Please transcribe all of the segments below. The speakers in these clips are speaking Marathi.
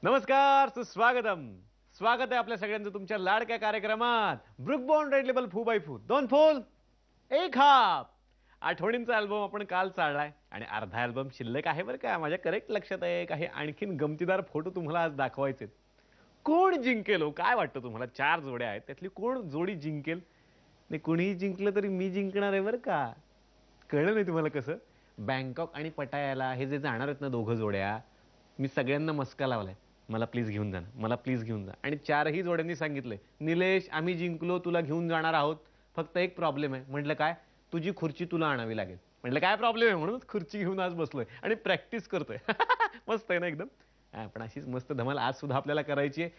नमस्कार, सुस्वागतम. स्वागत आहे आपल्या सगळ्यांचं तुमच्या लाडक्या कार्यक्रमात ब्रुक बॉन्ड रेड लेबल फू बाय फू. 2 फूल 1 हाफ. आठवणींचा अल्बम आपण काल चाललाय आणि अर्धा अल्बम शिल्लक आहे बरं का. माझ्या करेक्ट लक्षात आहे. काही आणखीन गमतीदार फोटो तुम्हाला आज दाखवायचे. कोण जिंकेल हो? काय वाटतं तुम्हाला? 4 जोड्या आहेत, त्यातली कोण जोडी जिंकेल? नाही, कुणीही जिंकलं तरी मी जिंकणार आहे बरं का. कळलं नाही तुम्हाला कसं? बँकॉक आणि पटायाला हे जे जाणार आहेत ना दोघं जोड्या, मी सगळ्यांना मस्का लावलाय, मला प्लीज घेऊन जा, मला प्लीज घेऊन जा. आणि 4ही जोड्यांनी सांगितलंय, निलेश आम्ही जिंकलो, तुला घेऊन जाणार आहोत. फक्त एक प्रॉब्लेम आहे. म्हटलं काय? तुझी खुर्ची तुला आणावी लागेल. म्हटलं काय प्रॉब्लेम आहे? म्हणूनच खुर्ची घेऊन आज बसलोय आणि प्रॅक्टिस करतोय. मस्त आहे ना एकदम. पण अशीच मस्त धमाल आज सुद्धा आपल्याला करायची आहे.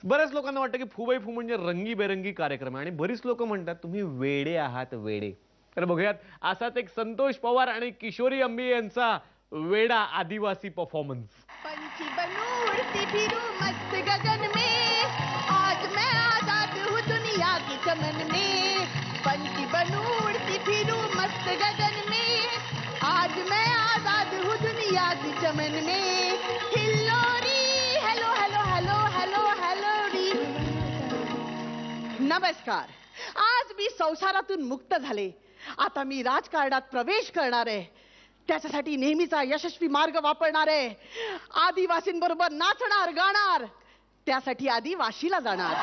बऱ्याच लोकांना वाटतं की फू बाय फू म्हणजे रंगीबेरंगी कार्यक्रम आहे आणि बरीच लोक म्हणतात तुम्ही वेडे आहात, वेडे. तर बघूयात असाच एक संतोष पवार आणि किशोरी अंबी यांचा वेडा आदिवासी परफॉर्मन्स. पंछी बनूं उड़ती फिरूं मस्त गगन में, आज मैं आजाद हूँ दुनिया की चमन में. पंछी बनूं उड़ती फिरूं मस्त गगन में, आज मैं आजाद हूँ दुनिया की चमन में. हिल्लोरी हेलो हेलो हेलो हेलो हेलोरी. नमस्कार. आज मी संसारातून मुक्त झाले. आता मी राजकारणात प्रवेश करणार आहे. त्याच्यासाठी नेहमीचा यशस्वी मार्ग वापरणार आहे. आदिवासींबरोबर नाचणार, गाणार. त्यासाठी आदिवासीला जाणार.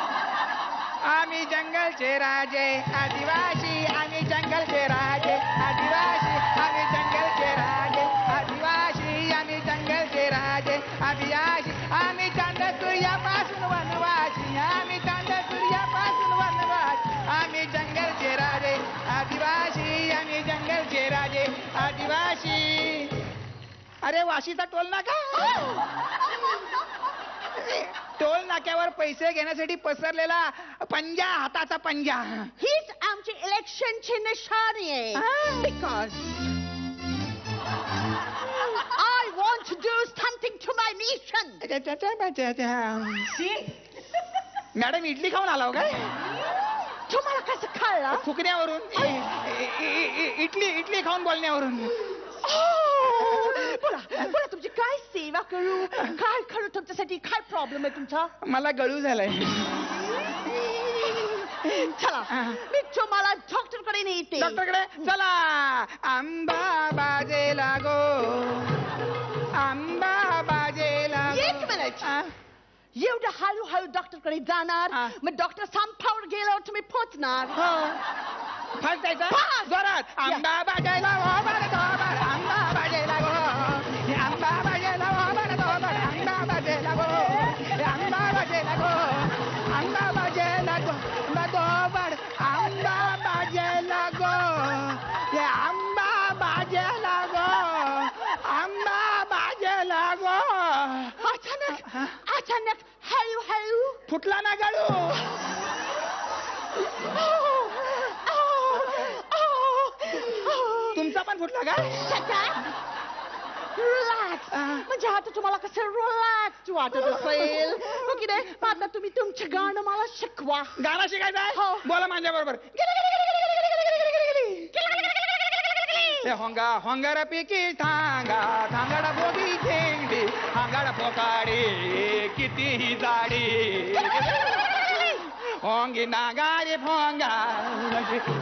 आम्ही जंगलचे राजे आदिवासी, आम्ही जंगलचे राजे आदिवासी, आम्ही जंगलचे राजे आदिवासी, आम्ही जंगलचे राजे आदिवासी. आम्ही चांद सूर्यापासून वनवासी, आम्ही चांद सूर्यापासून वनवासी. आम्ही जंगलचे राजे आदिवासी, आम्ही जंगलचे राजे आदिवासी. अरे वाशीचा टोल नाका. टोल नाक्यावर पैसे घेण्यासाठी पसरलेला पंजा, हाताचा पंजा. हीच आमची इलेक्शनची निशाणी आहे. Because I want to do something to my nation. Madam idli खाऊन आला हो काय? तुम्हाला कसं कळलं? फुकण्यावरून, इडली खाऊन बोलण्यावरून. बोला बोला, तुमची काय सेवा करू? काय करू तुमच्यासाठी? काय प्रॉब्लेम आहे तुमचा? मला गळू झालाय. चला मी तुम्हाला डॉक्टर कडे नेते. डॉक्टरकडे चला. आंबा बाजेला गो, आंबा बाजेला. एक मिनिट. एवढं हळूहळू डॉक्टर कडे जाणार, मग डॉक्टर संपावर गेल्यावर तुम्ही पोचणार. फास्ट जायचं जोरात. आंबा बाजायला हो बरं धोबड, आंबा बाजायला गो, आंबा बाजायला हो बरं धोबड, आंबा बाजायला गो, आंबा बाजायला गो, आंबा बाजायला गो धोबड, आंबा बाजायला गो, आंबा बाजायला गो, आंबा बाजायला गो. अचानक हळूहळू फुटला ना गळू. तुमचा पण फुटला का? रिलॅक्स. म्हणजे आता तुम्हाला कसं रिलॅक्स वाटत असेल. ओके रे, आता तुम्ही तुमचं गाणं मला शिकवा. गाणं शिकायचं? बोला माझ्या बरोबर. होंगा होंगार पिकी थांगा, थांगाडा बोगी झेंडी, हांगाडा पोकाडी कितीही जाडी. होंगी नागारी भोंगा,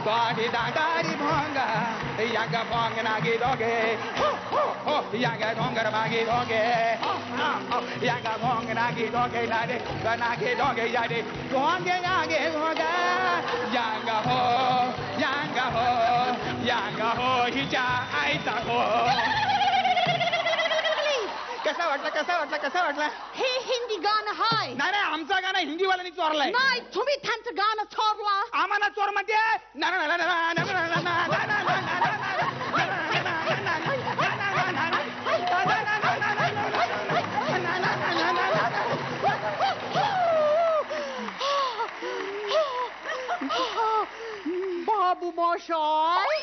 गाडी दांडारी भोंगा, यागा भोंग नागी दोगे, यागा डोंगर मागी दोगे, यागा भोंग नागी दोगे नागे, नागे दोगे याडे, भोंगे नागे भोगा. यांगा हो, यांगा हो, यांगा हो हिच्या आईचा हो. कसा वाटला, कसा वाटला, कसा वाटला? हे हिंदी गाणं हाय. नाही नाही, आमचं गाणं हिंदीवाल्यांनी चोरलंय. नाही, तुम्ही त्यांचं गाणं चोरला. आम्हाला चोर मध्ये बाबू मोशाय.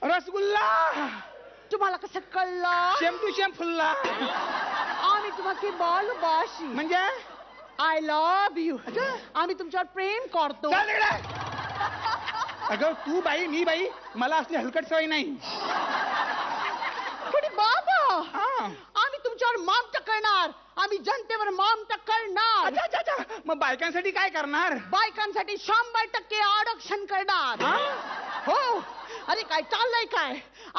रसगुल्ला. तुम्हाला कसं कळलं? शेम टू शेम फुल्ला. आम्ही तुम्हाला बालबाशी म्हणजे आय लव्ह यू. आम्ही तुमच्यावर प्रेम करतो. चल इकडे. अगं तू बाई मी बाई, मला असली हलकट सवय नाही. बाबा आम्ही तुमच्यावर ममता करणार. आम्ही आम्ही जनतेवर ममता करणार. अच्छा अच्छा अच्छा, मग बायकांसाठी काय करणार? बायकांसाठी 100% आरक्षण करणार. हो. अरे काय चाललंय काय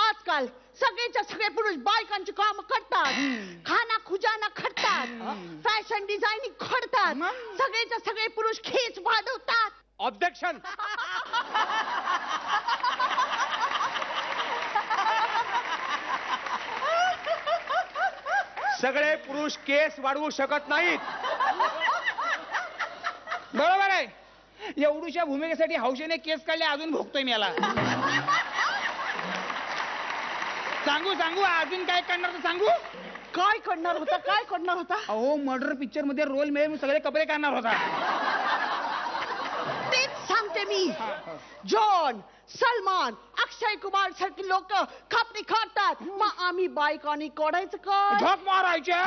आजकाल? सगळेच्या सगळे पुरुष बायकांची काम करतात, खाना खुजाना खटतात, फॅशन डिझायनिंग करतात. सगळेच्या सगळे पुरुष खेच वाढवतात. ऑब्जेक्शन. सगळे पुरुष केस वाढवू शकत नाहीत. बरोबर आहे. एवढूशा भूमिकेसाठी हौशेने केस काढले, अजून भोगतोय मी याला. सांगू सांगू अजून काय करणार तर सांगू? काय करणार होता? काय करणार होता? अहो मर्डर पिक्चर मध्ये रोल मिळेल मी सगळे कपडे काढणार होता. तेच सांगते मी. जॉन, सलमान, अक्षय कुमार सारखी लोक खापणी काढतात, मग आम्ही बायकांनी काढायचं काय? झोप मारायच्या.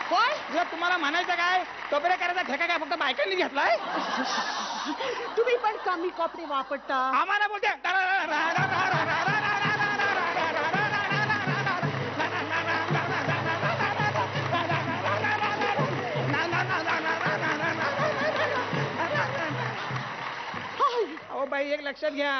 काय? जर तुम्हाला म्हणायचं काय, कपडे करायचा ठेका काय फक्त बायकांनी घेतलाय? तुम्ही पण कमी कपडे वापरता. आम्हाला बोलते अहो बाई, एक लक्षात घ्या,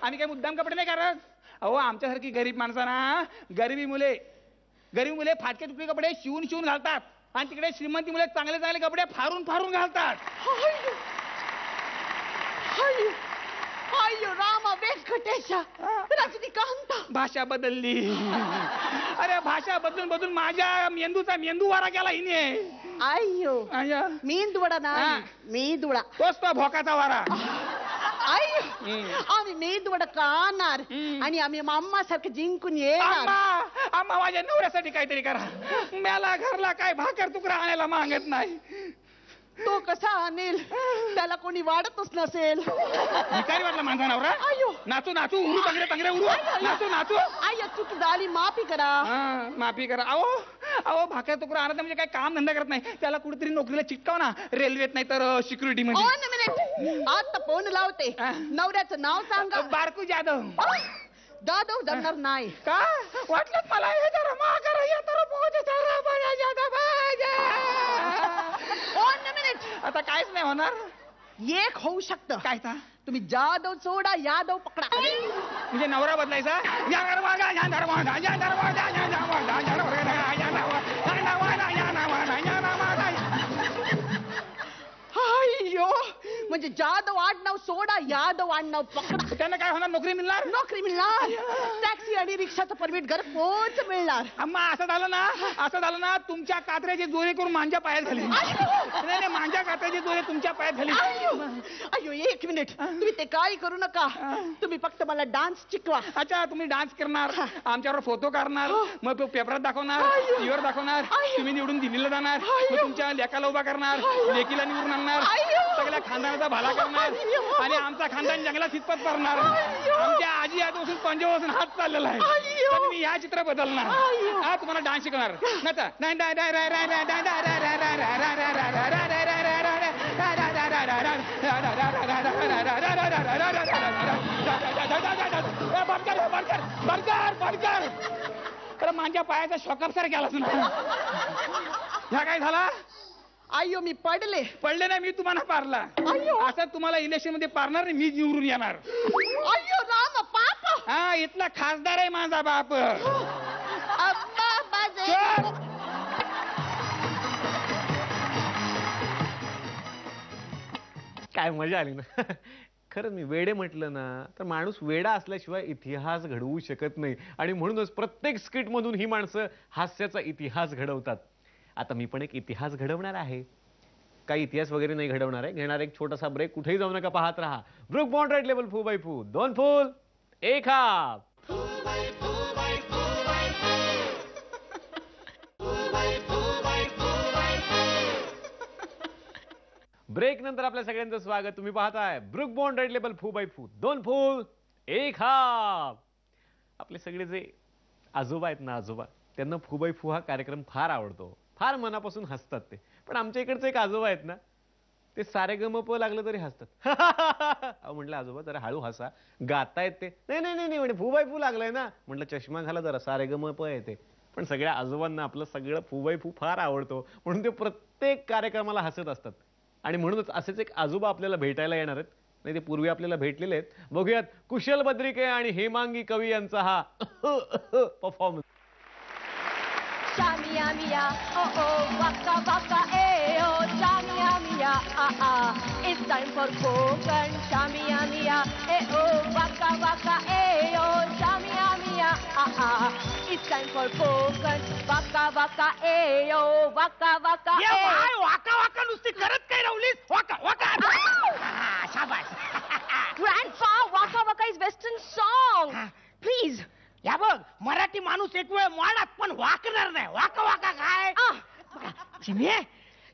आम्ही काही मुद्दाम कपडे नाही करत. अहो आमच्यासारखी गरीब माणसांना गरीबी मुले फाटके तुकडे कपडे शिवून घालतात, आणि तिकडे श्रीमंती मुले चांगले चांगले कपडे फारून घालतात. अय्यो रामा व्यंकटेश, रजनीकांत. भाषा बदलली. अरे भाषा बदलून माझ्या मेंदूचा मेंदूवारा केला हिने. अय्यो मेंदुवडा नाही, मेंदुडा. तोच तो भोकाचा वारा. अय्यो आम्ही मेंदुवडा काढणार आणि आम्ही माम्मा सारखं जिंकून येणार. आम्हा माझ्या नवऱ्यासाठी काहीतरी करा. मला घरला काय भाकर तुकडा आणायला मागत नाही. तो कसा आणेल? त्याला कोणी वाढतच नसेल. भिकारी वाटला माझा नवरा. अय्यो नाचू उडू तंगडे उडू. नाचू. अय्यो चुकी झाली, माफी करा. माफी करा. अहो भाकर तुकडा आणत म्हणजे काय काम धंदा करत नाही, त्याला कुठेतरी नोकरीला चिटकाव ना, रेल्वेत नाही तर सिक्युरिटी मध्ये. 1 मिनिट, आता फोन लावते. नवऱ्याचं नाव सांगा. बारकू जाधव. दादव जमणार नाही का? वाटलं मला हे जरा माघार या तर पोहोच सारा बळा जाधव पाहिजे. 1 मिनिट, आता काहीच नाही होणार. एक होऊ शकतं. काय ता? तुम्ही जाधव सोडा, यादव पकडा. म्हणजे नवरा बदलायचा. अय्यो म्हणजे जाधव आडनाव सोडा, यादव आडनाव पकडा. त्यांना काय होणार? नोकरी मिळणार. नोकरी मिळणार. टॅक्सी आणि रिक्षाचं परमिट घर पोच मिळणार. अम्मा असं झालं ना तुमच्या कात्र्याची जोरे करून माझ्या पायात घाली. नाही माझ्या कात्र्याची जोरे तुमच्या पायात घाली. अय्यो 1 मिनिट, तुम्ही ते काही करू नका. तुम्ही फक्त मला डान्स शिकवा. अच्छा, तुम्ही डान्स करणार, आमच्यावर फोटो काढणार, मग तो पेपरात दाखवणार, टीव्हीवर दाखवणार, तुम्ही निवडून दिल्लीला जाणार, मग तुमच्या लेकाला उभा करणार, लेकीला निवडून आणणार, सगळ्या खानदानाचा भला करणार, आणि आमचा खानदान जंगलात हितपत करणार. आमच्या आजी आजोबासून पंजाबपासून हात चाललेला आहे, पण मी या चित्र बदलणार. हा तुम्हाला डान्स शिकवणार. तर माझ्या पायाचा शॉकअपसार केला सुद्धा. ह्या काय झाला? अय्यो मी पडले नाही, मी तुम्हाला पारला. असं तुम्हाला इलेक्शन मध्ये पारणार नाही, मी निवडून येणार. अय्यो राम पाप. हा इथला खासदार आहे माझा बाप. अब्बा बाजे. काय मजा आली ना. खरंच मी वेडे म्हटलं ना तर माणूस वेडा असल्याशिवाय इतिहास घडवू शकत नाही, आणि म्हणूनच प्रत्येक स्किट मधून ही माणसं हास्याचा इतिहास घडवतात. आता मी पण एक इतिहास घडवणार आहे. काही इतिहास वगैरे नाही घडवणार आहे, घेणार एक छोटासा ब्रेक. कुठेही जाऊ नका, पाहत राहा ब्रुक बॉन्ड रेड लेबल फू बाय फू. 2 फूल 1 हाफ. ब्रेक नंतर आपल्या सगळ्यांचं स्वागत. तुम्ही पाहताय ब्रुक बॉन्ड रेड लेबल फू बाय फू. 2 फूल 1 हाफ. आपले सगळे जे आजोबा आहेत ना, आजोबा, त्यांना फू बाय फू हा कार्यक्रम फार आवडतो, फार मनापासून हसतात ते. पण आमच्या इकडचे एक आजोबा आहेत ना, ते सारे गमप लागलं तरी हसतात. अहो म्हटलं आजोबा जरा हळू हसा, गातायत ते. नाही नाही नाही म्हणे फू बाय फू लागलाय ना. म्हटलं चष्मा घाला जरा, सारे गमप आहे ते. पण सगळ्या आजोबांना आपलं सगळं फूबाई फू फार आवडतो, म्हणून ते प्रत्येक कार्यक्रमाला हसत असतात. आणि म्हणूनच असेच एक आजोबा आपल्याला भेटायला येणार आहेत. नाही ते पूर्वी आपल्याला भेटलेले आहेत. बघूयात कुशल बद्रिके आणि हेमांगी कवी यांचा हा performance. Shamia mia, oh oh, waka waka, eh oh, Shamia mia, ah ah, it's time for Kokan. Shamia mia, eh oh, waka waka, eh oh, Shamia mia, ah ah, it's time for Kokan. Waka waka, eh oh, waka waka, ये eh. बाय, वाका वाका नुसती करत काय रावलीस? Waka waka. हा, शाबास. Grandpa, waka waka is Western song. Please. या बघ, मराठी माणूस एक वेळ वाढत पण वाकणार नाही. वाका वाका काय? चिमे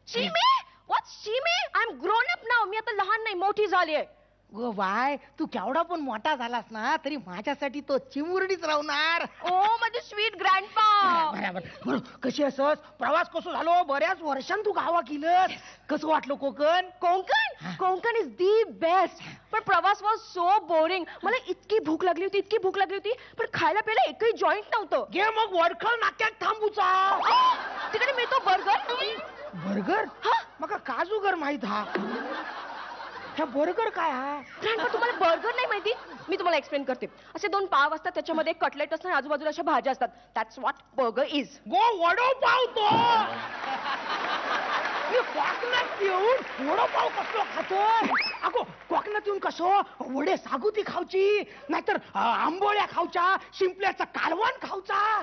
Chime? What's Chime? I'm grown up now. मी आता लहान नाही, मोठी झालीये. गो बाय, तू केवढा पण मोठा झालास ना तरी माझ्यासाठी तो चिमुरडीच राहणार. ओ माझे स्वीट ग्रँडपा. बरोबर. बरं, कशी असस? प्रवास कसं झालो? बऱ्याच वर्षांत तू गावा केलंस. कसं वाटलं Konkan? Konkan is the best. पण प्रवास वॉज सो बोरिंग. मला इतकी भूक लागली होती पण खायला प्यायला एकही जॉईंट नव्हतं. घे मग वडखळ नाक्यात थांबूचा. तिकडे मिळतो बर्गर. बर्गर? हा? मका काजूगर माहित हा. ह्या बर्गर काय हा? ग्रँडपा तुम्हाला बर्गर नाही माहिती? मी तुम्हाला एक्सप्लेन करते. असे 2 पाव असतात, त्याच्यामध्ये कटलेट असतात, आजूबाजूला अशा भाज्या असतात. That's what burger is. गो वडोपाव तो. मी कोकणात येऊन वडोपाव कसलो खातोय? अगो कोकणात येऊन कसं वडे सागुती खाऊची, नाहीतर आंबोळ्या खाऊच्या, शिंपल्याचा कालवण खाऊचा.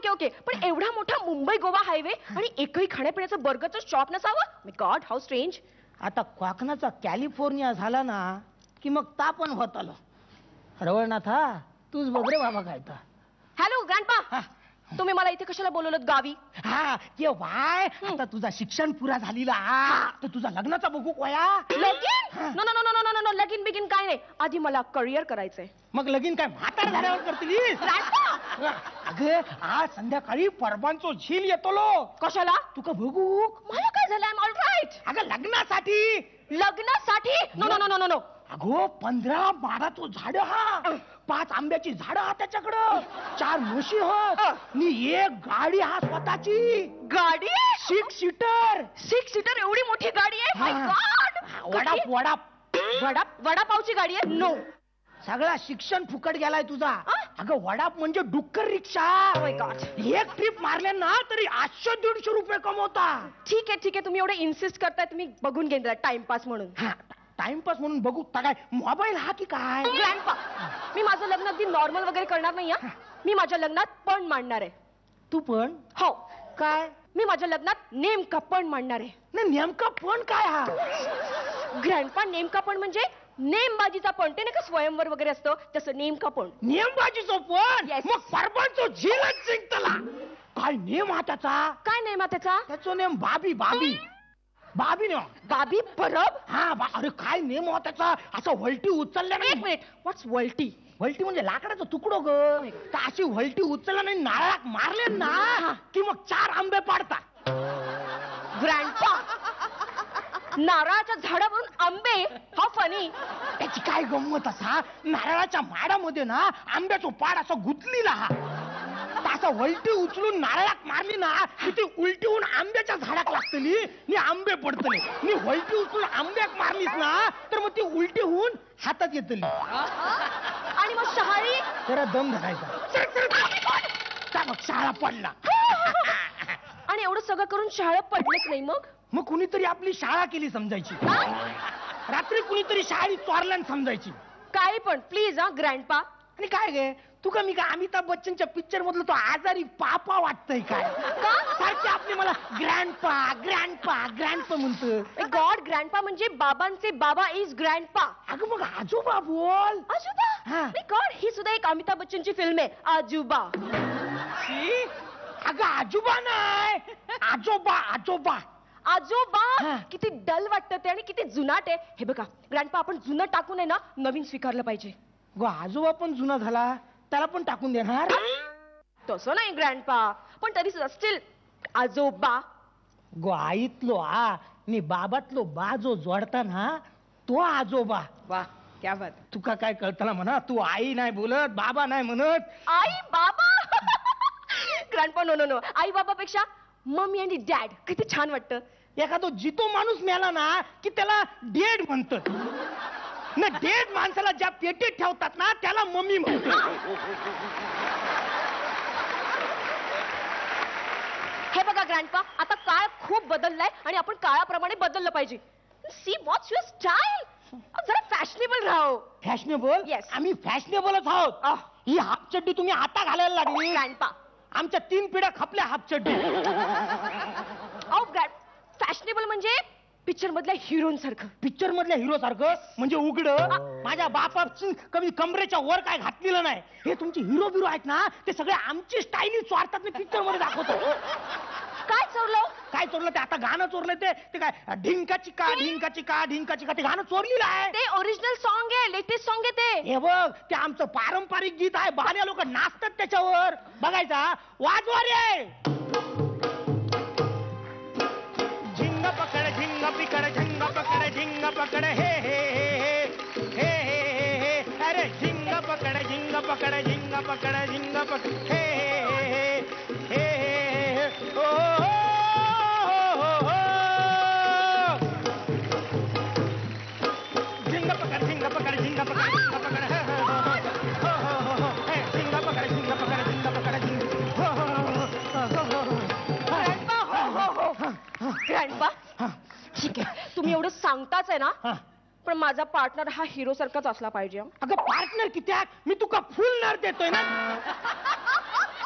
ओके पण एवढा मोठा मुंबई गोवा हायवे आणि एकही खाण्यापिण्याचं बर्गरचं शॉप नसावं? मी गॉड हाऊ स्ट्रेंज. आता कोकणाचा कॅलिफोर्निया झाला ना की मग ता पण होत आलो. रवळनाथा तूच बघ रे बाबा काय तर. हॅलो ग्रँडपा, तुम्ही मला इथे कशाला बोलवलं गावी? हा ये वाय, आता तुझा शिक्षण पुरा झालेला तर तुझा लग्नाचा बघू कोया. लगीन? नो लगीन बिगीन काय नाही. आधी मला करिअर करायचंय. मग लगीन काय म्हातार झाल्यावर करतीस? ग्रँडपा, अगं आज संध्याकाळी परबांचो झील येतो लो. कशाला? तुका बघू. मला काय झालं? I am all right. अगं लग्नासाठी. लग्नासाठी? नो. अगो 15 बाराचं झाड हा, 5 आंब्याची झाड हा त्याच्याकडं, 4 म्हशी होत नी 1 गाडी हा स्वतःची. गाडी? 6 सीटर. 6 सीटर एवढी मोठी गाडी आहे? माय गॉड. वडापावची गाडी आहे? नो. सगळा शिक्षण फुकट गेलाय तुझा. अगं वडाप म्हणजे डुक्कर रिक्षा. माय गॉड. एक ट्रिप मारल्या ना तरी 800-150 रुपये कमवता. ठीक आहे तुम्ही एवढे इन्सिस्ट करताय, तुम्ही बघून घेईन टाइमपास म्हणून. टाइमपास म्हणून बघू काय मोबाईल हा की काय? ग्रँडपा, मी माझं लग्न अगदी नॉर्मल वगैरे करणार नाही. मी माझ्या लग्नात पण मांडणार आहे. तू पण? हो. काय? मी माझ्या लग्नात नेमका पण मांडणार आहे. नाही नेमका पण काय हा? ग्रँडपा, नेमका पण म्हणजे नेमबाजीचा पण. ते नाही का स्वयंवर वगैरे असतं तसं नेमका पण. नेमबाजीचं पण? Yes. मग परबांचो झीलच जिंकतला. काय नेम हा त्याचा? काय नेम आहे त्याचा? त्याचं नेम बाबी ने. बाबी परब? हा अरे काय नेम हो त्याचा? असं वलटी उचलल्या एक नाही. मिनिट, व्हॉट्स वल्टी? वलटी म्हणजे लाकडाचं तुकडो ग. तर अशी वलटी उचलला नाही, नारळात मारले ना की मग 4 आंबे पाडता. ग्रँडपा, नारळाच्या झाडावरून आंबे? हा फनी. त्याची काय गंमत असा, नारळाच्या माडामध्ये ना आंब्याचं पाड असं गुंतलेला हा. असं वलटी उचलून नारळात मारली ना की ती उलटी होऊन आंब्याच्या झाडात लागतली आणि आंबे पडतले. मी वलटी उचलून आंब्यात मारलीस ना तर मग ती उलटी होऊन हातात येतली. आणि मग शहाळी? जरा दम धरायचा. मग शाळा पडला. आणि एवढं सगळं करून शाळा पडलेच नाही मग? मग कुणीतरी आपली शाळा केली समजायची. रात्री कुणीतरी शाळी चोरल्यान समजायची. काही पण प्लीज हा ग्रँडपा. आणि काय गे तू का मी का अमिताभ बच्चनच्या पिक्चर मधलं तो आजारी पापा वाटतय काय? सारखी आपली मला ग्रँडपा म्हणतो. गॉड, ग्रँडपा म्हणजे बाबांचे बाबा इज ग्रँडपा. अगं मग आजोबा बोल. आजोबा? गॉड, ही सुद्धा एक अमिताभ बच्चनची फिल्म आहे, आजोबा. अगं आजोबा नाही, आजोबा. आजोबा किती डल वाटतं ते आणि किती जुनाट आहे. हे बघा ग्रँडपा, आपण जुनं टाकून आहे ना नवीन स्वीकारलं पाहिजे. गो आजोबा पण जुना झाला, त्याला पण टाकून देणार? तसं नाही ग्रँडपा, पण तरी स्टील आजोबा. गो आईतलो आ नि बाबातलो बा जो जोडता ना तो आजोबा. वा, क्या बात. तुका काय कळताना म्हणा, तू आई नाही बोलत, बाबा नाही म्हणत. आई बाबा. ग्रँडपा नो नो नो, आई बाबापेक्षा मम्मी आणि डॅड किती छान वाटतं. एखादा जितो माणूस मेला ना की त्याला डेड म्हणतात ना. डेड माणसाला ज्या पेटीत ठेवतात ना त्याला मम्मी म्हणतात. हे बघा ग्रँडपा, आता काळ खूप बदललाय आणि आपण काळाप्रमाणे बदललं पाहिजे. See what's your style. जरा फॅशनेबल राहो. फॅशनेबल? Yes. आम्ही फॅशनेबलच आहोत. ही हाफ चड्डी तुम्ही आता घालायला लागली. ग्रँडपा, आमच्या 3 पिढ्या खपल्या हाफ चड्डी. अहो फॅशनेबल म्हणजे पिक्चर मधल्या हिरोईन सारखं. पिक्चर मधल्या हिरो सारखं म्हणजे उघड. माझ्या बापाची कमी कमरेच्या वर काय घातलेलं नाही. हे तुमचे हिरो बिरो आहेत ना ते सगळे आमची स्टाईल चोरतात पिक्चर मध्ये दाखवतात. काय चोरलं? काय चोरलं ते आता गाणं चोरलं ते काय ढिंका चिका ढिंका चिका ढिंका चिका ते गाणं चोरलेलं आहे. ते ओरिजिनल सॉन्ग आहे, लेटेस्ट सॉन्ग आहे ते. हे बघ ते आमचं पारंपरिक गीत आहे. बाल्या लोक नाचतात त्याच्यावर. बघायचा वाजवा रे. झिंग पकड झिंग पिकड झिंग पकड झिंग पकड हे हे हे हे हे हे. अरे झिंग पकड झिंग पकड झिंग पकड झिंग पकड हे हे हे हे. ओ झिंग पकड झिंग पकड झिंग पकड झिंग पकड झिंग पकड झिंग पकड झिंग पकड झिंग. ग्रँडपा, ठीक आहे, तुम्ही एवढं सांगताच आहे ना, पण माझा पार्टनर हा हिरो सारखाच असला पाहिजे. अगं पार्टनर किती आहे? मी तुका फुल नर देतोय ना.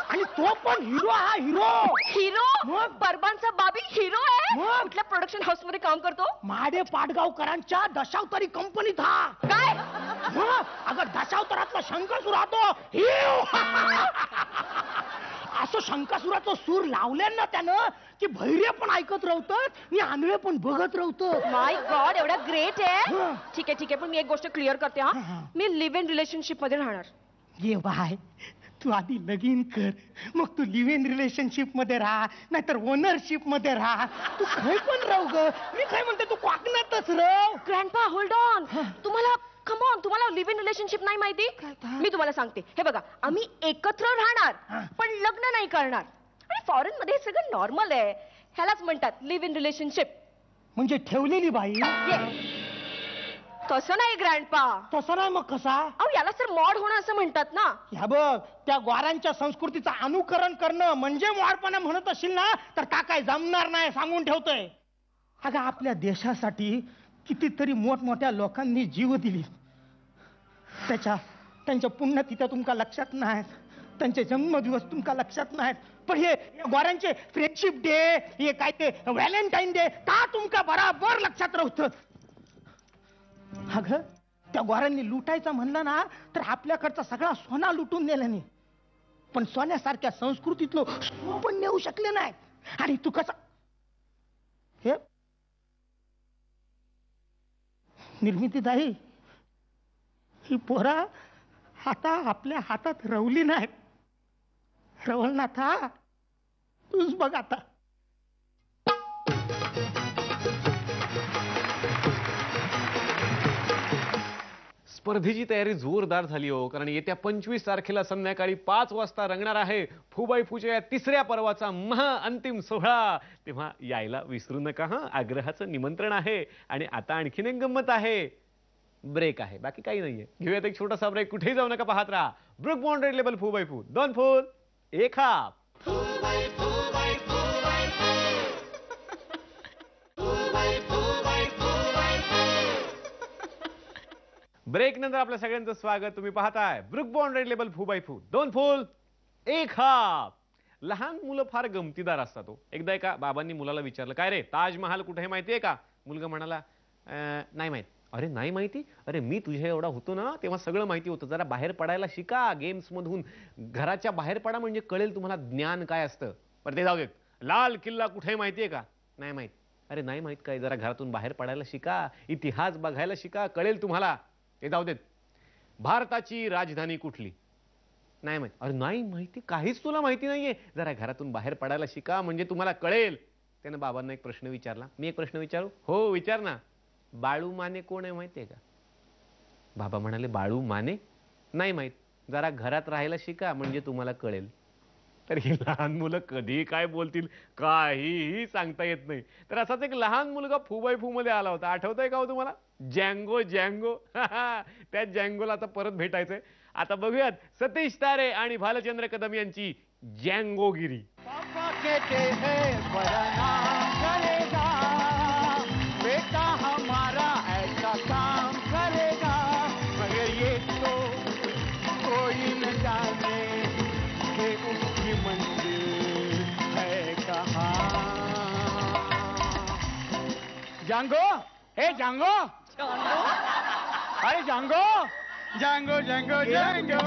आणि तो पण हिरो. हा हिरो. हिरो? मग? परबांचा बाबी हिरो आहे? मग? कुठल्या प्रोडक्शन हाऊस मध्ये काम करतो? महाडे पाटगावकरांच्या दशावतारी कंपनीत हा. काय? अगं दशावतारातला शंकासूर राहतो. असं शंकासुराचं सूर लावले ना त्यानं की भैर्य पण ऐकत राहतात आणि आंधळे पण बघत राहतात. माय गॉड, एवढा ग्रेट आहे. हं. ठीक आहे, पण मी एक गोष्ट क्लिअर करते हा. हं. मी लिव्ह इन रिलेशनशिप मध्ये राहणार. ये बाय, तू आधी लगीन कर, मग तू लिव्ह इन रिलेशनशिप मध्ये राहा, नाहीतर ओनरशिप मध्ये राहा. तू काय पण राहू ग. मी काय म्हणते तू कोकणातच राह. Grandpa hold on. तुम्हाला लिव्ह इन रिलेशनशिप नाही माहिती? मी तुम्हाला सांगते. हे बघा, आम्ही एकत्र राहणार पण लग्न नाही करणार. आणि फॉरेन मध्ये हे सगळं नॉर्मल आहे. ह्यालाच म्हणतात लिव्ह इन रिलेशनशिप. म्हणजे ठेवलेली बाई. तसं नाही ग्रँडपा. तसं नाही मग कसा? अहो याला सर मॉड होणं असं म्हणतात ना. ह्या बघ, त्या ग्वारांच्या संस्कृतीचं अनुकरण करणं म्हणजे मॉडपणा म्हणत असशील ना तर का काय जमणार नाही सांगून ठेवतोय. अगं आपल्या देशासाठी कितीतरी मोठमोठ्या लोकांनी जीव दिली. त्यांच्या पुण्यतिथ्या तुमका लक्षात नाहीत, त्यांचे जन्मदिवस तुमका लक्षात नाहीत, पण हे ग्वारांचे फ्रेंडशिप डे, हे काय ते व्हॅलेंटाईन डे का तुमका बराबर लक्षात राहत. अगं त्या ग्वारांनी लुटायचं म्हणलं ना तर आपल्याकडचा सगळा सोना लुटून नेल्याने, पण सोन्यासारख्या संस्कृतीतलं सोनं पण नेऊ शकले नाही. आणि तू कसा हे निर्मितीदाई, ही पोरा आता आपल्या हातात रवली नाही. रवलनाथा तूच बघ आता. स्पर्धेची तयारी जोरदार झाली हो, कारण येत्या 25 तारखेला संध्याकाळी 5 वाजता रंगणार आहे फुबाई फूच्या या तिसऱ्या पर्वाचा अंतिम सोहळा. तेव्हा यायला विसरू नका हा. आग्रहाचं निमंत्रण आहे. आणि आता आणखीन एक गंमत आहे. ब्रेक आहे, बाकी काही नाहीये. घेऊयात एक छोटासा ब्रेक. कुठेही जाऊ नका, पाहत राहा ब्रुक बॉन्ड रेड लेबल फू बाय फू. 2 फूल एक हाप. ब्रेक नंतर आपल्या सगळ्यांचं स्वागत. तुम्ही पाहताय ब्रुक बॉन्ड रेड लेबल फू बाय फू. 2 फूल एक हाप. लहान मुलं फार गमतीदार असतात हो. एकदा एका बाबांनी मुलाला विचारलं, काय रे ताजमहाल कुठे आहे माहितीये का? मुलगा म्हणाला, नाही माहित. अरे नाही माहिती? अरे मी तुझ्या एवढा होतो ना तेव्हा सगळं माहिती होतं. जरा बाहेर पडायला शिका गेम्स मधून. घराच्या बाहेर पडा म्हणजे कळेल तुम्हाला ज्ञान काय असतं. पण ते जाऊ देत. लाल किल्ला कुठे माहितीये का? नाही माहित. अरे नाही माहित काय? जरा घरातून बाहेर पडायला शिका, इतिहास बघायला शिका, कळेल तुम्हाला. ते जाऊ देत. भारताची राजधानी कुठली? नाही माहित. अरे नाही माहिती, काहीच तुला माहिती नाहीये. जरा घरातून बाहेर पडायला शिका म्हणजे तुम्हाला कळेल. त्यानं बाबांना एक प्रश्न विचारला. मी एक प्रश्न विचारू? हो विचार ना. बाळू माने कोण आहे माहितीये का? बाबा म्हणाले, बाळू माने? नाही माहित. जरा घरात राहायला शिका म्हणजे तुम्हाला कळेल. तर ही लहान मुलं कधी काय बोलतील काहीही सांगता येत नाही. तर असाच एक लहान मुलगा फू बाय फू मध्ये आला होता, आठवतंय का हो तुम्हाला? जँगो जँगो. त्या जँगोला आता परत भेटायचंय. आता बघूयात सतीश तारे आणि भालचंद्र कदम यांची जँगोगिरी. पापा कहते हैं बड़ा नाम करेगा, बेटा हमारा ऐसा काम करेगा, मगर ये तो कोई न जाने कि उसकी मंजिल है कहाँ. जांगो, ए जांगो, अरे जांगो, जांगो जांगो जांगो.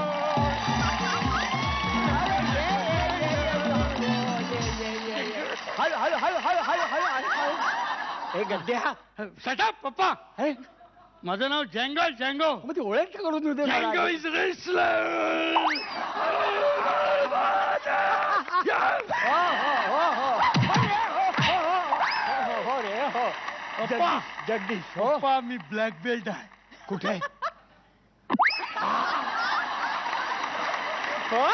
हळू हळू हळू हळू हळू हळू हळू हळू. ए गड्ड्या, शटअप पप्पा. अरे माझं नाव जँगो जँगो. मग ती ओळख का करून देते मला? जँगो इज रेसलर. हो हो हो हो हो हो रे हो. पप्पा. जगदीश हो. पप्पा मी ब्लॅक बेल्ट आहे. कुठे हो?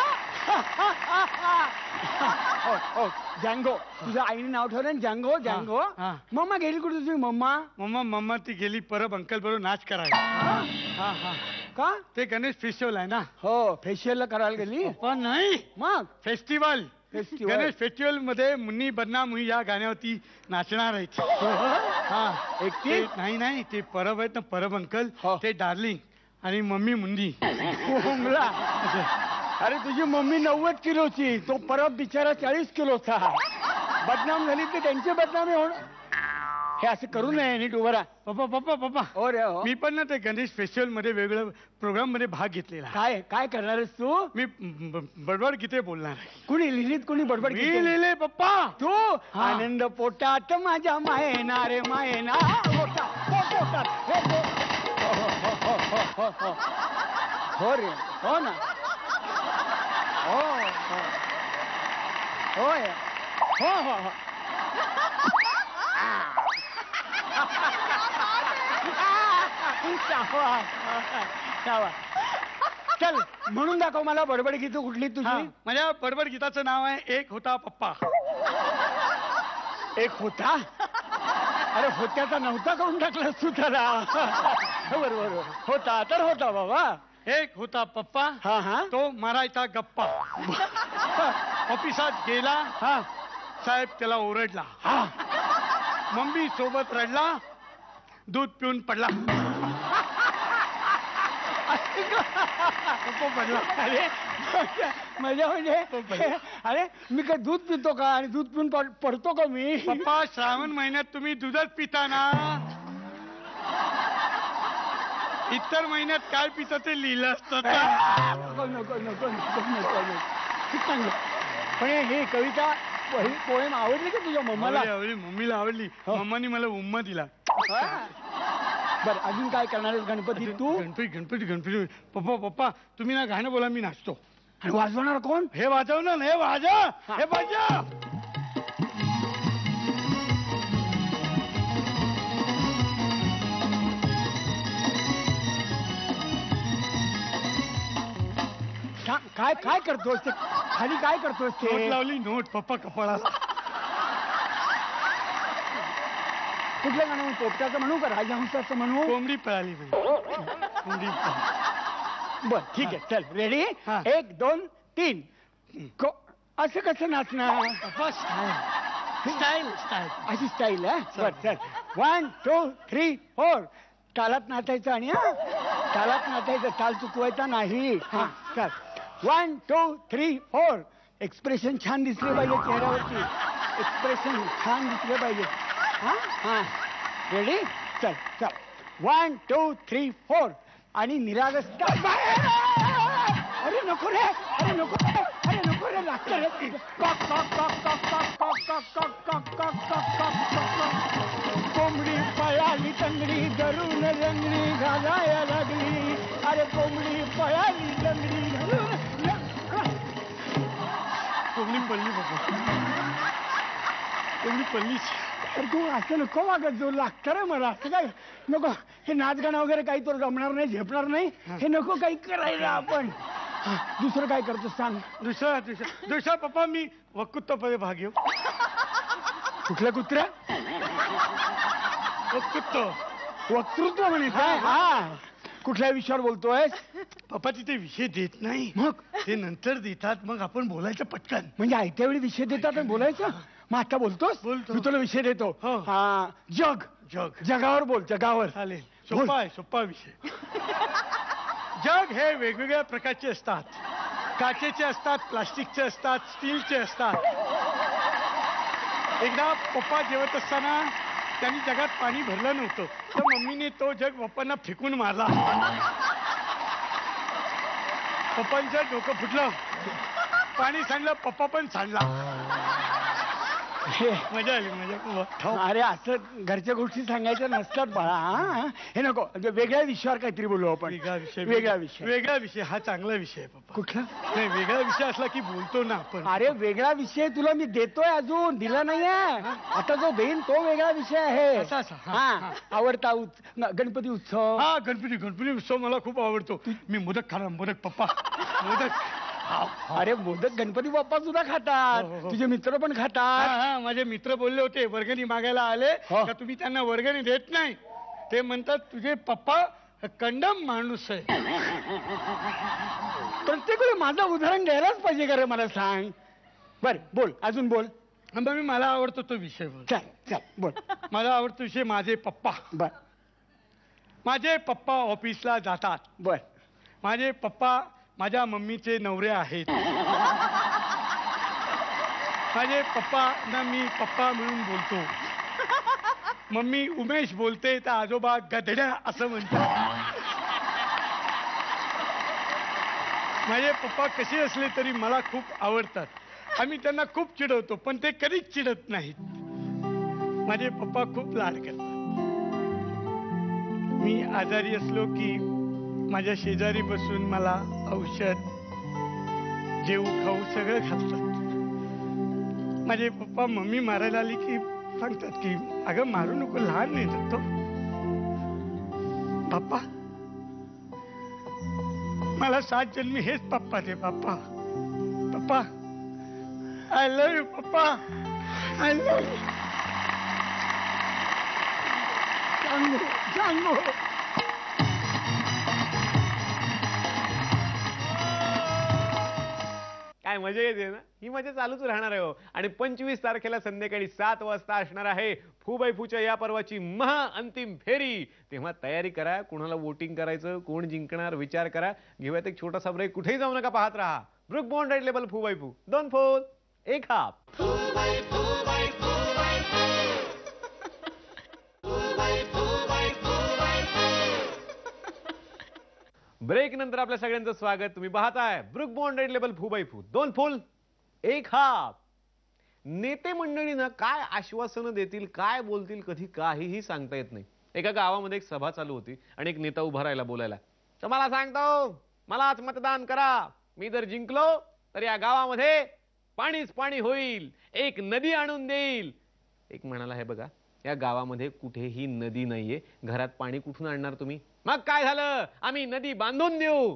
हो, हो, जँगो तुझं आईने नाव ठेवलं ना जँगो जँगो. हा. मम्मा गेली कुठे तुझी मम्मा? मम्मा ती गेली परब अंकल बरोबर नाच करायला. हा हा का? ते गणेश फेस्टिवल आहे ना. हो फेशियलला करायला गेली पप्पा नाही, मग फेस्टिवल. फेस्टिवल. गणेश फेस्टिवल मध्ये मुन्नी बदनाम हुई या गाण्यावरती नाचणार आहेत. हा एकटी? नाही ते परब आहेत ना परब अंकल. हो. ते डार्लिंग आणि मम्मी मुंदी. कोंबला. अरे तुझी मम्मी 90 किलोची, तो परत बिचारा 40 किलोचा. बदनाम झाली तर त्यांची बदनामी होणार. हे असं करू नये, नीट उभं राहा. पप्पा हो रे हो. मी पण ना ते गणेश फेस्टिवल मध्ये वेगवेगळ्या प्रोग्राम मध्ये भाग घेतलेला. काय काय करणार आहेस तू? मी बडबड गीते बोलणार आहे. कुणी लिहिलीत, कुणी बडबड मी केली? लिहिले पप्पा. तू हा. आनंद पोटात माझ्या मायना रे मायना पोटात हे हो. हो रे हो ना. हो हो होय हो हो हो. शाबास. चल म्हणून दाखव मला बडबड गीतं कुठली तुझी. माझ्या बडबड गीताचं नाव आहे एक होता पप्पा. एक होता. अरे होत्याचा नव्हता करून टाकला तू त्याला. बरोबर होता तर होता बाबा. एक होता पप्पा. हा हा तो मारायचा गप्पा. ऑफिसात गेला. हा साहेब त्याला ओरडला. हा. मम्मी सोबत रडला. दूध पिऊन पडला. पडला. अरे मजा म्हणजे अरे मी काय दूध पितो का आणि दूध पिऊन पडतो का मी? पप्पा श्रावण महिन्यात तुम्ही दूधच पिता ना. इतर महिन्यात काय पितं ते लिहिलं असतं. नको नको नको नको नको नको. खूप चांगलं. पण ही कविता पोएम आवडली का तुझ्या मम्माला? आवडली मम्मीला आवडली. हो. मम्मानी मला उम्मा दिला. बर अजून काय करणार आहेस गणपती तू? गणपती पप्पा तुम्ही ना गाणं बोला मी नाचतो. आणि वाजवणार कोण? हे वाजव ना. हे वाजव. हे वाजव. काय काय करतोस ते? खाली काय करतोस नोट ते? लावली नोट पप्पा कपाळाला. कुठलं गाणं म्हणू? पोपटाचं म्हणू का राजहंसाचं म्हणू? कोंबडी पळाली कोंबडी पळाली. बर ठीक आहे चल रेडी. हा. 1 2 3. असं कसं नाचणार? पप्पा स्टाईल अशी स्टाईल आहे. बर चल 1 2 3 4. तालात नाचायचं आणि हा तालात नाचायचं, ताल चुकवायचा नाही. हा चल 1 2 3 4. एक्सप्रेशन छान दिसले पाहिजे चेहऱ्यावरती. एक्सप्रेशन छान दिसले पाहिजे. हा हा रेडी चल चल 1 2 3 4. आणि निरागसता. अरे नको रे. अरे नको रे. अरे नको रे. लागतं रे. कॉक कॉक कॉक कॉक कॉक कॉक कॉक कॉक कॉक कॉक कॉक कॉक. कोंबडी पळाली तंगडी धरून रंगडी घालाया लागली. अरे कोंबडी पळाली तंगडी धरून. कोंबडी पडली पप्पा. कोंबडी पडलीच. अरे तू असं नको वागत जो. लागतं रे मला असं काय नको. हे नाच गाणं वगैरे काही तो जमणार नाही, झेपणार नाही. हे नको काही करायला आपण. दुसरं काय करतो सांग. दुसरा पप्पा मी वक्तृत्वपणे भाग घेऊ. कुठल्या कुत्र्या? वक्तृत्व म्हणे काय? हा, कुठल्या विषयावर बोलतोय? पप्पा तिथे विषय देत नाही, मग ते नंतर देतात, मग आपण बोलायचं पटकन. म्हणजे आयत्या वेळी विषय देतात आणि बोलायचं. मग आता बोलतोस? बोलतो. मी तुला विषय देतो. हो. हा, जग. जग जगावर बोल, जगावर. चालेल. बोल. सोपा आहे, सोपा विषय. जग हे वेगवेगळ्या प्रकारचे असतात. काचेचे असतात, प्लास्टिकचे असतात, स्टीलचे असतात. एकदा पप्पा जेवत असताना त्यांनी जगात पाणी भरलं नव्हतं, तर मम्मीने तो जग पप्पांना फेकून मारला. पप्पांचं डोकं फुटलं, पाणी सांडलं, पप्पा पण सांडला. मजा आली मजा. अरे असं घरच्या गोष्टी सांगायच्या नसतात बाळा. हा? हे नको, वेगळ्या विषयावर काहीतरी बोलू आपण. वेगळा विषय. हा चांगला विषय आहे पप्पा. कुठला? नाही, वेगळा विषय असला की बोलतो ना आपण. अरे वेगळा विषय तुला मी देतोय, अजून दिला नाहीये. आता जो देईन तो वेगळा विषय आहे. असा. हा, आवडता गणपती उत्सव. हा, गणपती उत्सव मला खूप आवडतो. मी मोदक खाणार, मोदक पप्पा, मोदक. अरे मोदक गणपती बाप्पा सुद्धा खातात. हो. तुझे मित्र पण खातात. हा, माझे मित्र बोलले होते वर्गणी मागायला आले हो. का तुम्ही त्यांना वर्गणी देत नाही. ते म्हणतात तुझे पप्पा कंडम माणूस आहे. प्रत्येक वेळी माझं उदाहरण घ्यायलाच पाहिजे का रे, मला सांग. बर बोल, अजून बोल. मला आवडतो तो विषय बोल. चल बोल. मला आवडतो विषय माझे पप्पा. बर माझे पप्पा ऑफिसला जातात. बर. माझे पप्पा माझ्या मम्मीचे नवरे आहेत. माझे पप्पांना मी पप्पा म्हणून बोलतो. मम्मी उमेश बोलते तर आजोबा गधड्या असं म्हणतात. माझे पप्पा कसे असले तरी मला खूप आवडतात. आम्ही त्यांना खूप चिडवतो, पण ते कधीच चिडत नाहीत. माझे पप्पा खूप लाड करतात. मी आजारी असलो की माझ्या शेजारी बसून मला औषध, जेवू खाऊ सगळं घालतात. माझे पप्पा मम्मी मारायला आली की सांगतात की अगं मारू नको, लहान नाही ना तो. पप्पा मला 7 जन्मी हेच पप्पा दे. पप्पा आय लव्ह यू पप्पा, आय लव्ह यू. सांगू. काय मजा येते ना. ही मजा चालूच राहणार आहे हो. आणि 25 तारखेला संध्याकाळी 7 वाजता असणार आहे फूबाईफूच्या या पर्वाची अंतिम फेरी. तेव्हा तयारी करा. कोणाला वोटिंग करायचं, कोण जिंकणार विचार करा. घेऊयात एक छोटासा ब्रेक. कुठेही जाऊ नका, पाहत राहा ब्रुक बॉन्ड रेड लेबल फूबाईफू. 2 फूल 1 हाफ. ब्रेक नंतर आपल्या सगळ्यांचं स्वागत. तुम्ही पाहताय ब्रुक बॉन्ड रेड लेबल फूबाईफू. 2 फूल 1 हाफ. नेते मंडळींना काय आश्वासनं देतील, काय बोलतील, कधी काहीही सांगता येत नाही. एका गावामध्ये एक सभा चालू होती आणि एक नेता उभा राहिला बोलायला. तुम्हाला सांगतो, मलाच मतदान करा. मी जर जिंकलो तर या गावामध्ये पाणीच पाणी होईल, एक नदी आणून देईल. एक म्हणाला, हे बघा, या गावामध्ये कुठेही नदी नाहीये, घरात पाणी कुठून आणणार तुम्ही? मग काय झालं, आम्ही नदी बांधून देऊ.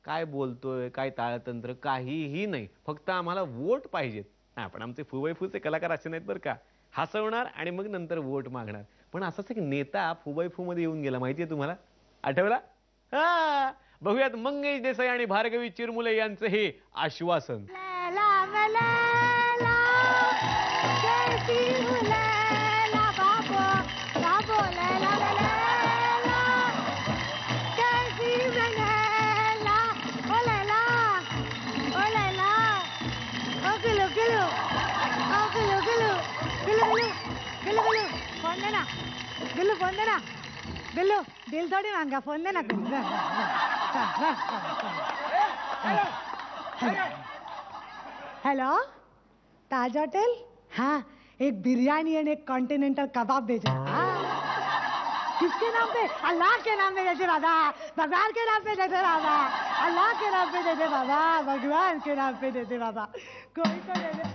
काय बोलतोय, काय ताळतंत्र, काहीही नाही. फक्त आम्हाला वोट पाहिजेत. पण आमचे फूबाईफूचे कलाकार असे नाहीत बरं का. हसवणार आणि मग नंतर वोट मागणार. पण असाच एक नेता फूबाईफू मध्ये येऊन गेला, माहितीये तुम्हाला? आठवला? हा, बघूयात मंगेश देसाई आणि भार्गवी चिरमुले यांचं हे आश्वासन. गुल्लू फोन दे ना. गुल्लू दिल थोड़ी मांगा, फोन दे ना. हेलो, ताज होटल. हाँ, एक बिरयानी और एक कॉन्टिनेंटल कबाब भेजो. किसके नाम पे? अल्लाह के नाम पे देते बाबा, भगवान के नाम पे देते बाबा, अल्लाह के नाम पे देते बाबा, भगवान के नाम पे देते बाबा. कोई तो दे दे.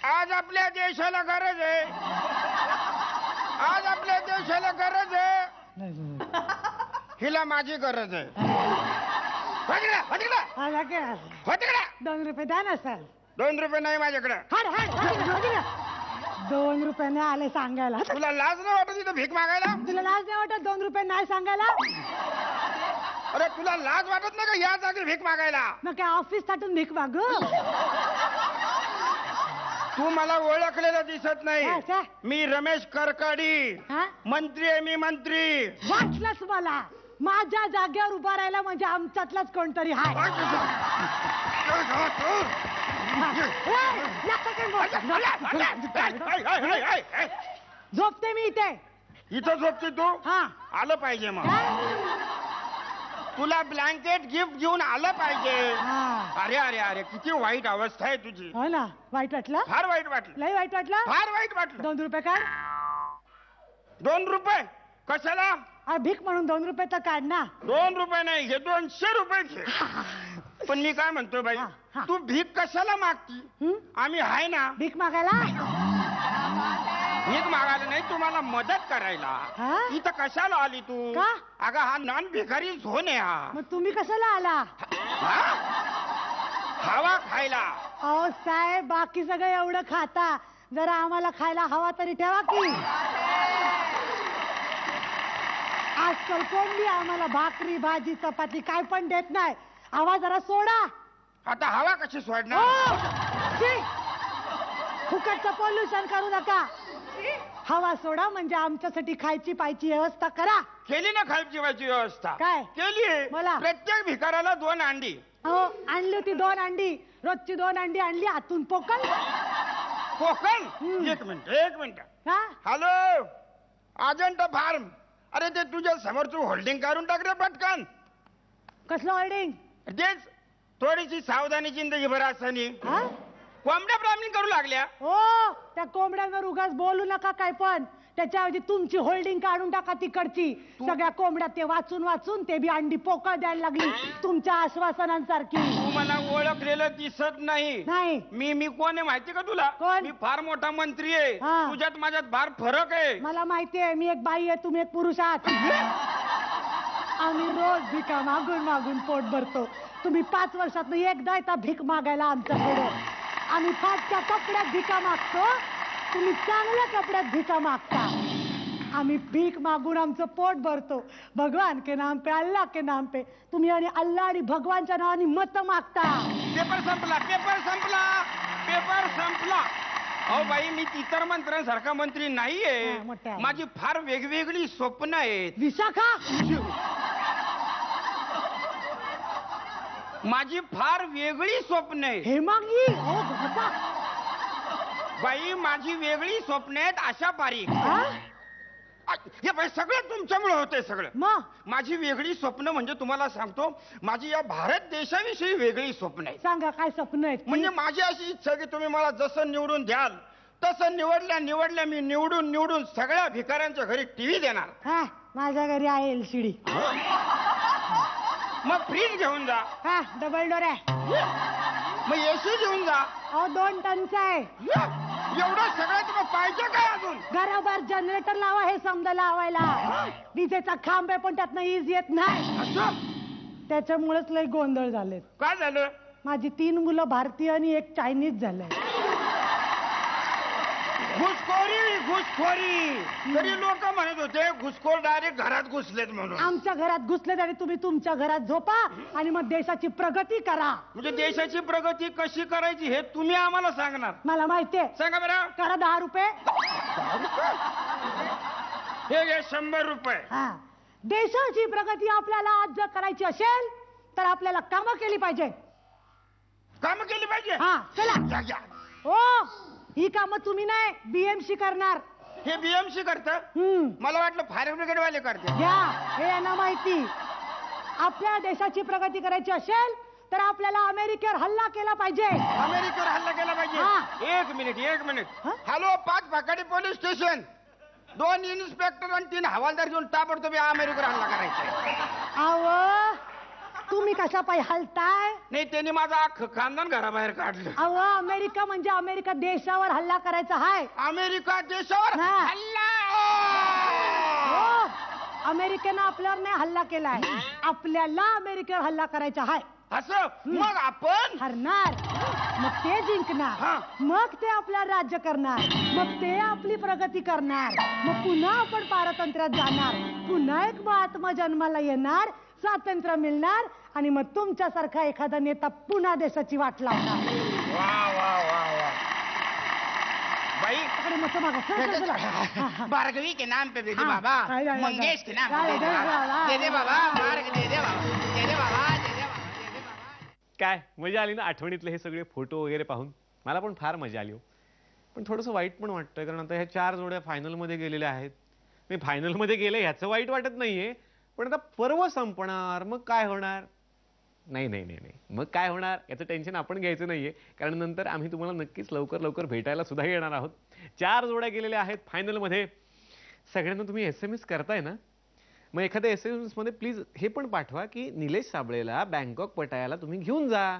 आज आपल्या देशाला गरज आहे, आज आपल्या देशाला गरज आहे, हिला माझी गरज आहे. हो तिकडे, हो तिकडे, आला की आला. हो तिकडे. 2 रुपये द्या ना सर. 2 रुपये नाही माझ्याकडे. हाड हाड हो तिकडे. 2 रुपयाने आले सांगायला. तुला लाज नाही वाटत इथं भीक मागायला? तुला लाज नाही वाटत 2 रुपये नाही सांगायला? अरे तुला लाज वाटत नाही का या जागी भीक मागायला? मग काय ऑफिस साठून भीक मागू? तू मला ओळखलेलं दिसत नाही. अच्छा. मी रमेश करकाडी, हा? मंत्री आहे मी, मंत्री. वाटलंच मला. माझ्या जागेवर उभा राहिला म्हणजे आमच्यातलाच कोणतरी हाय. झोपते मी इथे. इथं झोपते तू? हा. आलं पाहिजे मग. हा? तुला ब्लँकेट गिफ्ट घेऊन आलं पाहिजे. हा. अरे अरे अरे किती वाईट अवस्था आहे तुझी. हो ना. वाईट वाटलं? फार वाईट वाटलं, लय वाईट वाटलं? फार वाईट वाटलं. 2 रुपये काढ. 2 रुपये कशाला? अरे भीक म्हणून 2 रुपये तर काढ ना. 2 रुपये नाही, हे 200 रुपये घे. पण मी काय म्हणतोय बाई, हा, हा. तू भीक कशाला मागती? हं? आम्ही आहे ना. भीक मागायला? भीक मागायला नाही, तुम्हाला मदत करायला. हा? इथं कशाला आली तू? का? अगं हा नॉन भिकारी झोन आहे हा. मग तुम्ही कशाला आला? हा? हवा खायला. अहो साहेब, बाकी सगळं एवढं खाता, जरा आम्हाला खायला हवा तरी ठेवा की. आजकाल कोण बी आम्हाला भाकरी भाजी चपाती काय पण देत नाही. हवा जरा सोडा. आता हवा कशी ओ, सोडणार? शी. फुकटचं पोल्युशन करू नका. हवा सोडा म्हणजे आमच्यासाठी खायची पायची व्यवस्था करा. केली ना खायची जेवायची व्यवस्था? काय? केली. मला? प्रत्येक भिकाराला 2 अंडी. हो, आणली होती 2 अंडी. रोजची 2 अंडी आणली, आतून पोकळ. कोकण. हं. एक मिनिट. हा? हॅलो, अजंट फार्म. अरे ते तुझ्या समोर तू होल्डिंग काढून टाक रे पटकन. कसलं ऑर्डिंग? तेच थोडीशी सावधानी जिंदगी भर असतानी हा? कोंबड्या ब्राह्मणी करू लागल्या. हो, त्या कोंबड्यांवर उगाच बोलू नका काय पण. त्याच्याऐवजी तुमची होल्डिंग काढून टाका तिकडची. सगळ्या कोंबड्या ते वाचून वाचून ते बी अंडी पोकळ द्यायला लागली तुमच्या आश्वासनांसारखी. तू मला ओळखलेलं दिसत नाही. नाही. मी कोण आहे माहिती का तुला? कोण? मी फार मोठा मंत्री आहे. हा. तुझ्यात माझ्यात फार फरक आहे. मला माहितीये, मी एक बाई आहे, तुम्ही एक पुरुष आहात. आम्ही रोज भिका मागून मागून पोट भरतो. तुम्ही 5 वर्षातून एकदा येता भीक मागायला आमच्याकडे. आम्ही फाटच्या कपड्यात भिका मागतो, तुम्ही चांगल्या कपड्यात भिका मागता. आम्ही भीक मागून आमचं पोट भरतो. भगवान के नाम पे, अल्लाह के नाम पे. तुम्ही आणि अल्लाह आणि भगवानच्या नावाने मत मागता. पेपर संपला, पेपर संपला, पेपर संपला. अहो बाई, मी इतर मंत्र्यांसारखा मंत्री नाहीये. हा, मोठा आहे. माझी फार वेगवेगळी स्वप्न आहेत. विशाखा. माझी फार वेगळी स्वप्न आहेत. हेमांगी. हो बसा. बाई, माझी वेगळी स्वप्न आहेत. आशा पारीख. हा? हे बाई, सगळं तुमच्यामुळे होतंय सगळं. मग माझी वेगळी स्वप्न म्हणजे तुम्हाला सांगतो, माझी या भारत देशाविषयी वेगळी स्वप्न आहेत. सांगा काय स्वप्न आहेत? म्हणजे माझी अशी इच्छा आहे की तुम्ही मला जसं निवडून द्याल तसं निवडल्या मी निवडून सगळ्या भिकाऱ्यांच्या घरी टीव्ही देणार. हा, माझ्या घरी आहे LCD. मग फ्रीज घेऊन जा. हा, डबल डोर आहे. मग एसी घेऊन जा. अहो 2 टनचा आहे. एवढं सगळं तुम्हाला पाहिजे काय अजून? घराबाहेर जनरेटर लावा, हे समजा लावायला. विजेचा खांब आहे पण त्यातनं ईज येत नाही. असं त्याच्यामुळेच लय गोंधळ झालेत. काय झालं? माझी 3 मुलं भारतीय आणि 1 चायनीज झालंय. घुसखोरी. तरी लोक म्हणत होते घुसखोर डायरेक्ट घरात घुसलेत म्हणून. आमच्या घरात घुसले तरी तुम्ही तुमच्या घरात झोपा आणि मग देशाची प्रगती करा. म्हणजे देशाची प्रगती कशी करायची हे तुम्ही आम्हाला सांगणार? मला माहितीये. सांगा बरं. करा 10 रुपये. हे घे 100 रुपये. हा, देशाची प्रगती आपल्याला आज जर करायची असेल तर आपल्याला कामं केली पाहिजे. काम केली पाहिजे. हा, चला. या. हो, ही कामं तुम्ही नाही, BMC करणार. हे BMC करत? मला वाटलं फायर ब्रिगेड वाले करते. घ्या, हे यांना माहिती. आपल्या देशाची प्रगती करायची असेल तर आपल्याला अमेरिकेवर हल्ला केला पाहिजे. अमेरिकेवर हल्ला केला हा. पाहिजे. एक मिनिट. हा? हॅलो, 5 भाकाडी पोलीस स्टेशन. 2 इन्स्पेक्टर आणि 3 हवालदार घेऊन ताबडतोब अमेरिकेवर हल्ला करायचा. अहो, तुम्ही कशा पायी हलताय? नाही त्यांनी माझं अख्खं खानदान घराबाहेर काढलं. अहो अमेरिका म्हणजे अमेरिका देशावर हल्ला करायचा हाय. अमेरिका देशावर हा. हल्ला. हो, अमेरिकेनं आपल्यावर नाही हल्ला केलाय, आपल्याला अमेरिकेवर हल्ला करायचा हाय. असं मग आपण हरणार, मग ते जिंकणार, हा. मग ते आपल्यावर राज्य करणार, मग ते आपली प्रगती करणार, मग पुन्हा आपण पारतंत्र्यात जाणार, पुन्हा एक महात्मा जन्माला येणार, स्वातंत्र्य मिळणार आणि मग तुमच्यासारखा एखादा नेता पुन्हा देशाची वाट लावणार. वा वा वा वा भाई इकडे मत मागा, चल, चल, चल. हा, हा. भार्गवी के नाम पे दे दे हाँ, बाबा, काय झालं? मंगेश के नाम काय पे दे दे झालं? बाबा, दे दे बाबा, मार्ग दे दे बाबा, दे दे बाबा, दे दे बाबा, दे दे बाबा. काय मजा आली ना आठवणीतले हे सगळे फोटो वगैरे पाहून? मला पण फार मजा आली हो. पण थोडंसं वाईट पण वाटतंय, कारण आता ह्या 4 जोड्या फायनलमध्ये गेलेल्या आहेत. मी फायनलमध्ये गेले ह्याचं वाईट वाटत नाहीये, पण आता पर्व संपणार, मग काय होणार? नाही नाही नाही नाही, मग काय होणार याचं टेन्शन आपण घ्यायचं नाहीये, कारण नंतर आम्ही तुम्हाला नक्कीच लवकर लवकर भेटायला सुद्धा येणार आहोत. 4 जोड्या गेलेल्या आहेत फायनलमध्ये. सगळ्यांना तुम्ही SMS करताय ना, मग एखाद्या SMS मध्ये प्लीज हे पण पाठवा की निलेश साबळेला बँकॉक पटायाला तुम्ही घेऊन जा.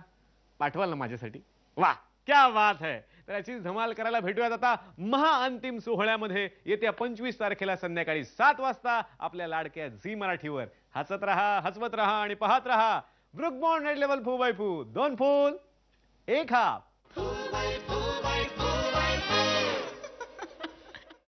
पाठवाल ना माझ्यासाठी? वा क्या बात है. तर याची धमाल करायला भेटूयात आता महाअंतिम सोहळ्यामध्ये येत्या 25 तारखेला संध्याकाळी 7 वाजता आपल्या लाडक्या झी मराठीवर. हसत रहा, हसवत रहा आणि पाहत रहा ब्रुक बॉन्ड रेड लेवल फू बाय फू. 2 फूल एक हाप.